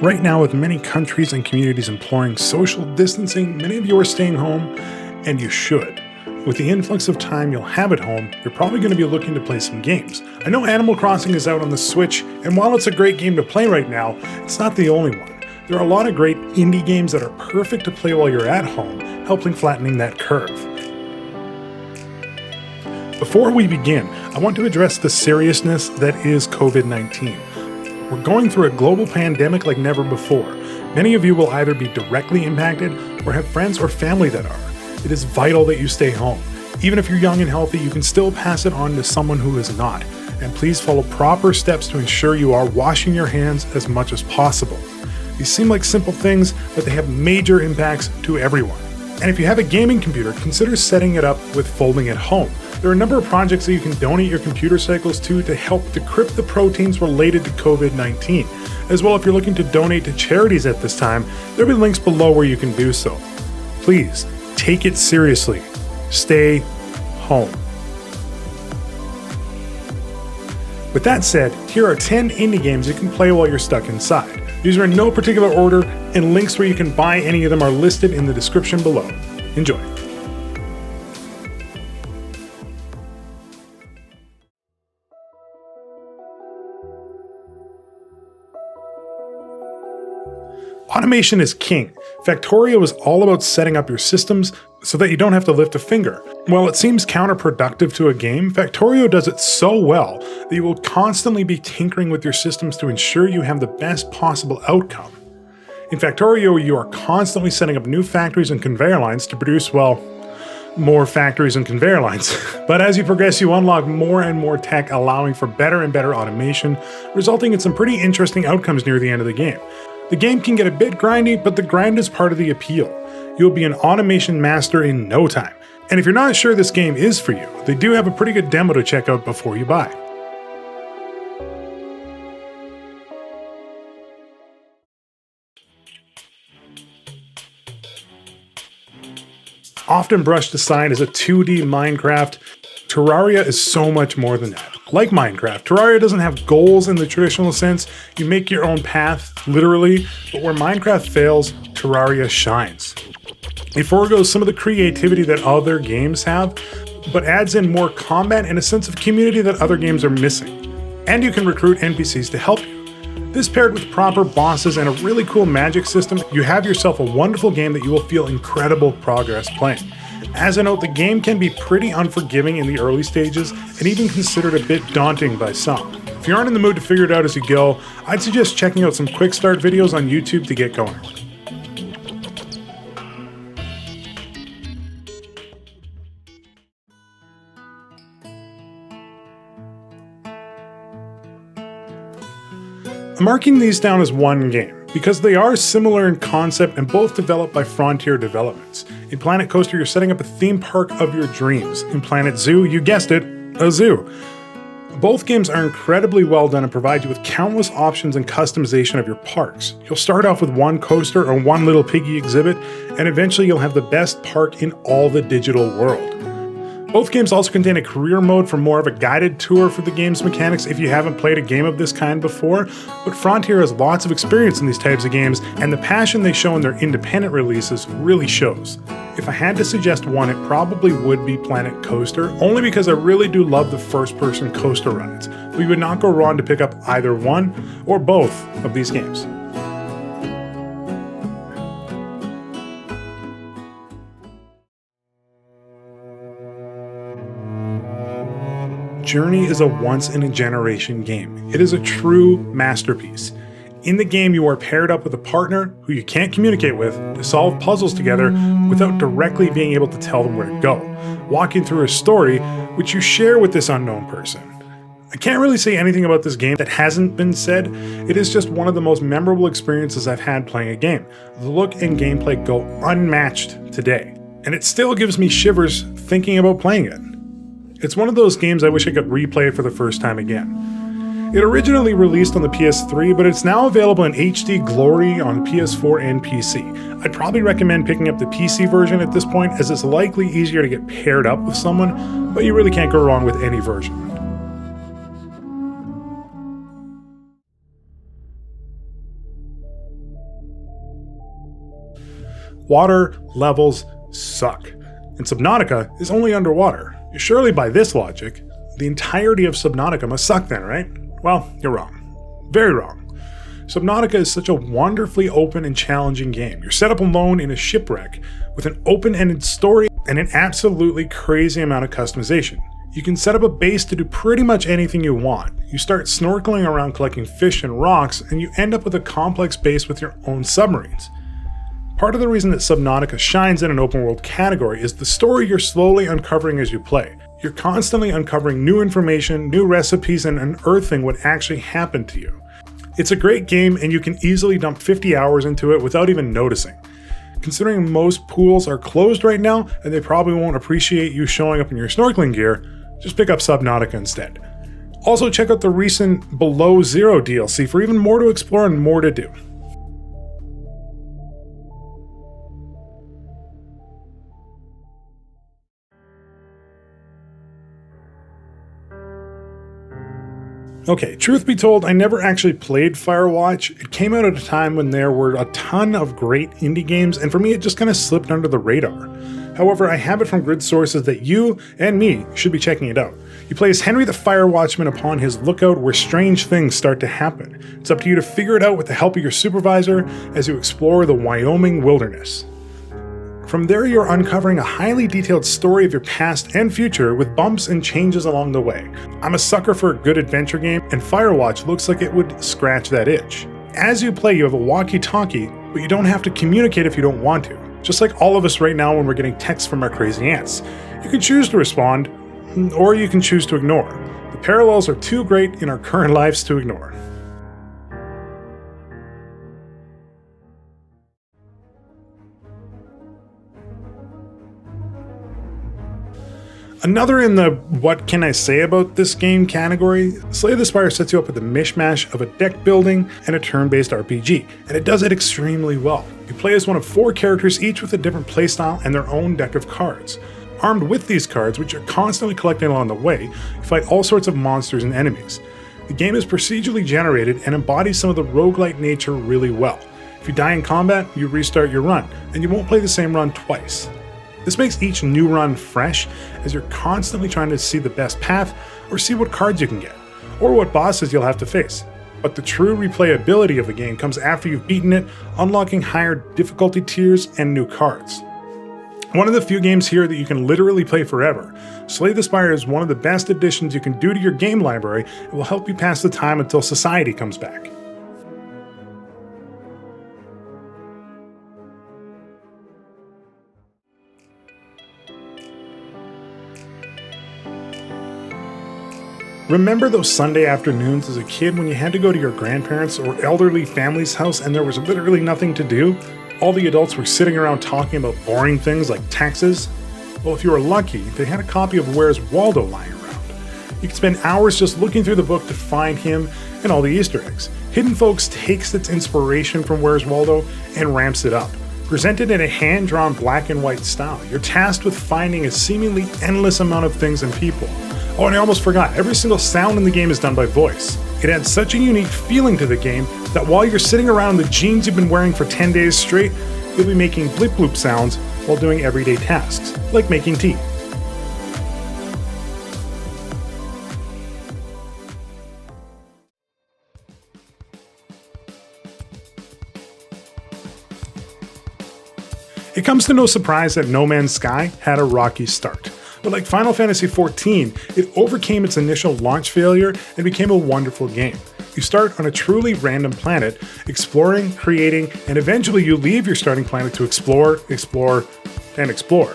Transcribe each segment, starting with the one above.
Right now, with many countries and communities imploring social distancing, many of you are staying home, and you should. With the influx of time you'll have at home, you're probably going to be looking to play some games. I know Animal Crossing is out on the Switch, and while it's a great game to play right now, it's not the only one. There are a lot of great indie games that are perfect to play while you're at home, helping flattening that curve. Before we begin, I want to address the seriousness that is COVID-19. We're going through a global pandemic like never before. Many of you will either be directly impacted or have friends or family that are. It is vital that you stay home. Even if you're young and healthy, you can still pass it on to someone who is not. And please follow proper steps to ensure you are washing your hands as much as possible. These seem like simple things, but they have major impacts to everyone. And if you have a gaming computer, consider setting it up with Folding at Home. There are a number of projects that you can donate your computer cycles to help decrypt the proteins related to COVID-19. As well, if you're looking to donate to charities at this time, there will be links below where you can do so. Please, take it seriously. Stay home. With that said, here are 10 indie games you can play while you're stuck inside. These are in no particular order, and links where you can buy any of them are listed in the description below. Enjoy. Automation is king. Factorio is all about setting up your systems so that you don't have to lift a finger. While it seems counterproductive to a game, Factorio does it so well that you will constantly be tinkering with your systems to ensure you have the best possible outcome. In Factorio, you are constantly setting up new factories and conveyor lines to produce, well, more factories and conveyor lines. But as you progress, you unlock more and more tech, allowing for better and better automation, resulting in some pretty interesting outcomes near the end of the game. The game can get a bit grindy, but the grind is part of the appeal. You'll be an automation master in no time. And if you're not sure this game is for you, they do have a pretty good demo to check out before you buy. Often brushed aside as a 2D Minecraft, Terraria is so much more than that. Like Minecraft, Terraria doesn't have goals in the traditional sense. You make your own path, literally, but where Minecraft fails, Terraria shines. It foregoes some of the creativity that other games have, but adds in more combat and a sense of community that other games are missing. And you can recruit NPCs to help you. This paired with proper bosses and a really cool magic system, you have yourself a wonderful game that you will feel incredible progress playing. As a note, the game can be pretty unforgiving in the early stages and even considered a bit daunting by some. If you aren't in the mood to figure it out as you go, I'd suggest checking out some quick start videos on YouTube to get going. I'm marking these down as one game, because they are similar in concept and both developed by Frontier Developments. In Planet Coaster, you're setting up a theme park of your dreams. In Planet Zoo, you guessed it, a zoo. Both games are incredibly well done and provide you with countless options and customization of your parks. You'll start off with one coaster or one little piggy exhibit, and eventually you'll have the best park in all the digital world. Both games also contain a career mode for more of a guided tour for the game's mechanics if you haven't played a game of this kind before, but Frontier has lots of experience in these types of games, and the passion they show in their independent releases really shows. If I had to suggest one, it probably would be Planet Coaster, only because I really do love the first-person coaster rides, but you would not go wrong to pick up either one or both of these games. Journey is a once-in-a-generation game. It is a true masterpiece. In the game, you are paired up with a partner who you can't communicate with to solve puzzles together without directly being able to tell them where to go, walking through a story which you share with this unknown person. I can't really say anything about this game that hasn't been said. It is just one of the most memorable experiences I've had playing a game. The look and gameplay go unmatched today, and it still gives me shivers thinking about playing it. It's one of those games I wish I could replay for the first time again. It originally released on the PS3, but it's now available in HD glory on PS4 and PC. I'd probably recommend picking up the PC version at this point, as it's likely easier to get paired up with someone, but you really can't go wrong with any version. Water levels suck, and Subnautica is only underwater. Surely by this logic, the entirety of Subnautica must suck then, right? Well, you're wrong. Very wrong. Subnautica is such a wonderfully open and challenging game. You're set up alone in a shipwreck with an open-ended story and an absolutely crazy amount of customization. You can set up a base to do pretty much anything you want. You start snorkeling around collecting fish and rocks, and you end up with a complex base with your own submarines. Part of the reason that Subnautica shines in an open world category is the story you're slowly uncovering as you play. You're constantly uncovering new information, new recipes, and unearthing what actually happened to you. It's a great game, and you can easily dump 50 hours into it without even noticing. Considering most pools are closed right now, and they probably won't appreciate you showing up in your snorkeling gear, just pick up Subnautica instead. Also check out the recent Below Zero DLC for even more to explore and more to do. Okay, truth be told, I never actually played Firewatch. It came out at a time when there were a ton of great indie games, and for me it just kind of slipped under the radar. However, I have it from good sources that you and me should be checking it out. You play as Henry the Firewatchman upon his lookout where strange things start to happen. It's up to you to figure it out with the help of your supervisor as you explore the Wyoming wilderness. From there, you're uncovering a highly detailed story of your past and future with bumps and changes along the way. I'm a sucker for a good adventure game, and Firewatch looks like it would scratch that itch. As you play, you have a walkie-talkie, but you don't have to communicate if you don't want to. Just like all of us right now when we're getting texts from our crazy aunts. You can choose to respond, or you can choose to ignore. The parallels are too great in our current lives to ignore. Another in the what can I say about this game category, Slay the Spire sets you up with a mishmash of a deck building and a turn-based RPG, and it does it extremely well. You play as one of 4 characters, each with a different playstyle and their own deck of cards. Armed with these cards, which you're constantly collecting along the way, you fight all sorts of monsters and enemies. The game is procedurally generated and embodies some of the roguelike nature really well. If you die in combat, you restart your run, and you won't play the same run twice. This makes each new run fresh, as you're constantly trying to see the best path, or see what cards you can get, or what bosses you'll have to face. But the true replayability of the game comes after you've beaten it, unlocking higher difficulty tiers and new cards. One of the few games here that you can literally play forever, Slay the Spire is one of the best additions you can do to your game library and will help you pass the time until society comes back. Remember those Sunday afternoons as a kid when you had to go to your grandparents' or elderly family's house and there was literally nothing to do? All the adults were sitting around talking about boring things like taxes. Well, if you were lucky, they had a copy of Where's Waldo lying around. You could spend hours just looking through the book to find him and all the Easter eggs. Hidden Folks takes its inspiration from Where's Waldo and ramps it up. Presented in a hand-drawn black and white style, you're tasked with finding a seemingly endless amount of things and people. Oh, and I almost forgot, every single sound in the game is done by voice. It adds such a unique feeling to the game that while you're sitting around in the jeans you've been wearing for 10 days straight, you'll be making blip bloop sounds while doing everyday tasks, like making tea. It comes to no surprise that No Man's Sky had a rocky start. But like Final Fantasy XIV, it overcame its initial launch failure and became a wonderful game. You start on a truly random planet, exploring, creating, and eventually you leave your starting planet to explore, and explore.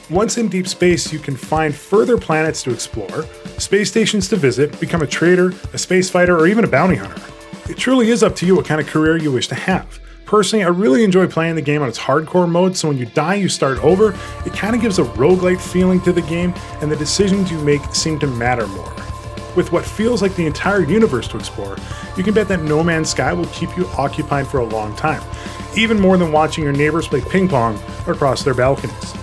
Once in deep space, you can find further planets to explore, space stations to visit, become a trader, a space fighter, or even a bounty hunter. It truly is up to you what kind of career you wish to have. Personally, I really enjoy playing the game on its hardcore mode, so when you die, you start over. It kind of gives a roguelite feeling to the game, and the decisions you make seem to matter more. With what feels like the entire universe to explore, you can bet that No Man's Sky will keep you occupied for a long time, even more than watching your neighbors play ping pong across their balconies.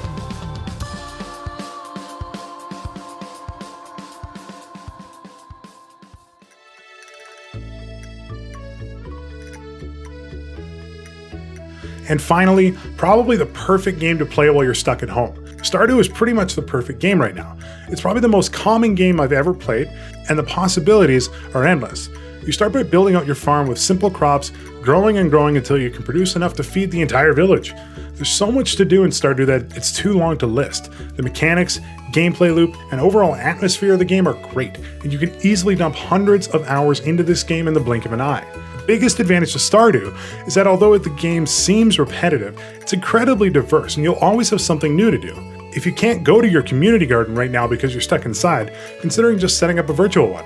And finally, probably the perfect game to play while you're stuck at home. Stardew is pretty much the perfect game right now. It's probably the most calming game I've ever played, and the possibilities are endless. You start by building out your farm with simple crops, growing and growing until you can produce enough to feed the entire village. There's so much to do in Stardew that it's too long to list. The mechanics, gameplay loop, and overall atmosphere of the game are great, and you can easily dump hundreds of hours into this game in the blink of an eye. The biggest advantage to Stardew is that although the game seems repetitive, it's incredibly diverse and you'll always have something new to do. If you can't go to your community garden right now because you're stuck inside, considering just setting up a virtual one.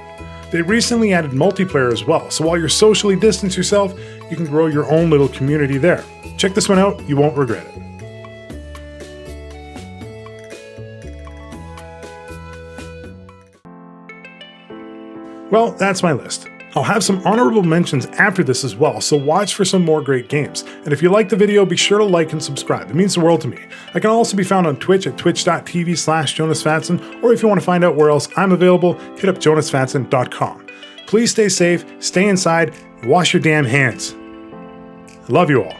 They recently added multiplayer as well, so while you're socially distance yourself, you can grow your own little community there. Check this one out, you won't regret it. Well, that's my list. I'll have some honorable mentions after this as well, so watch for some more great games. And if you liked the video, be sure to like and subscribe. It means the world to me. I can also be found on Twitch at twitch.tv/Jonusfatson, or if you want to find out where else I'm available, hit up jonusfatson.com. Please stay safe, stay inside, and wash your damn hands. I love you all.